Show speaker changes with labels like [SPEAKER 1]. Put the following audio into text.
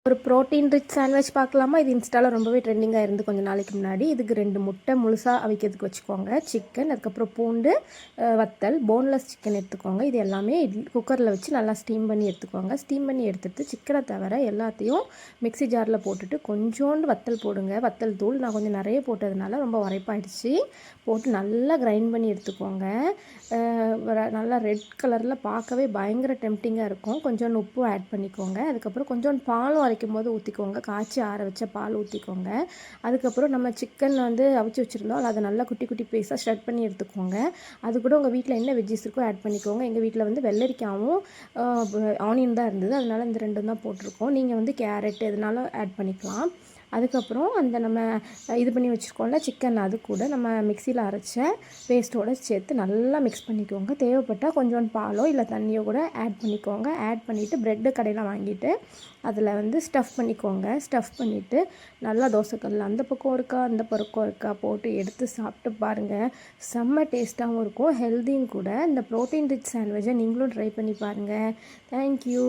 [SPEAKER 1] ஒரு protein rich sandwich பார்க்கலாமா? இது இன்ஸ்டாவில் ரொம்பவே ட்ரெண்டிங்காக இருந்து கொஞ்சம் நாளைக்கு முன்னாடி. இதுக்கு 2 முட்டை முழுசாக அவிக்கிறதுக்கு வச்சுக்கோங்க, சிக்கன், அதுக்கப்புறம் பூண்டு, வத்தல், போன்லெஸ் சிக்கன் எடுத்துக்கோங்க. இது எல்லாமே குக்கரில் வச்சு நல்லா ஸ்டீம் பண்ணி எடுத்துக்கோங்க. ஸ்டீம் பண்ணி எடுத்துகிட்டு சிக்கனை தவிர எல்லாத்தையும் மிக்ஸி ஜாரில் போட்டுட்டு கொஞ்சோண்டு வத்தல் போடுங்க. வத்தல் தூள் நான் கொஞ்சம் நிறைய போட்டதுனால ரொம்ப உரைப்பாயிடுச்சு. போட்டு நல்லா கிரைண்ட் பண்ணி எடுத்துக்கோங்க. நல்லா ரெட் கலரில் பார்க்கவே பயங்கர டெம்ப்டிங்காக இருக்கும். கொஞ்சோண்டு உப்பு ஆட் பண்ணிக்கோங்க. அதுக்கப்புறம் கொஞ்சோண்டு பாலும் அரைக்கும் போது ஊற்றிக்கோங்க. காய்ச்சி ஆற வச்ச பால் ஊற்றிக்கோங்க. அதுக்கப்புறம் நம்ம சிக்கன் வந்து அவிச்சு வச்சுருந்தோம், அதை நல்லா குட்டி குட்டி பீஸாக ஷட் பண்ணி எடுத்துக்கோங்க. அது கூட உங்கள் வீட்டில் என்ன வெஜ்ஜஸ் இருக்கோ ஆட் பண்ணிக்கோங்க. எங்கள் வீட்டில் வந்து வெள்ளரிக்காவும் ஆனியன் தான் இருந்தது, அதனால் இந்த 2 தான் போட்டிருக்கோம். நீங்கள் வந்து கேரட் எதுனாலும் ஆட் பண்ணிக்கலாம். அதுக்கப்புறம் அந்த நம்ம இது பண்ணி வச்சுருக்கோம்ல சிக்கன், அது கூட நம்ம மிக்சியில் அரைச்ச பேஸ்ட்டோடு சேர்த்து நல்லா மிக்ஸ் பண்ணிக்கோங்க. தேவைப்பட்டால் கொஞ்சோண்டு பாலோ இல்லை தண்ணியோ கூட ஆட் பண்ணிக்கோங்க. ஆட் பண்ணிவிட்டு ப்ரெட்டு கடையில் வாங்கிட்டு அதில் வந்து ஸ்டஃப் பண்ணிக்கோங்க. ஸ்டஃப் பண்ணிவிட்டு நல்லா தோசைக்கல்ல அந்த பக்கம் இருக்கா அந்த பக்கம் இருக்கா போட்டு எடுத்து சாப்பிட்டு பாருங்கள். செம்ம டேஸ்ட்டாகவும் இருக்கும், ஹெல்த்தியும் கூட. இந்த ப்ரோட்டீன் ரிச் சாண்ட்விச்சை நீங்களும் ட்ரை பண்ணி பாருங்கள். தேங்க்யூ.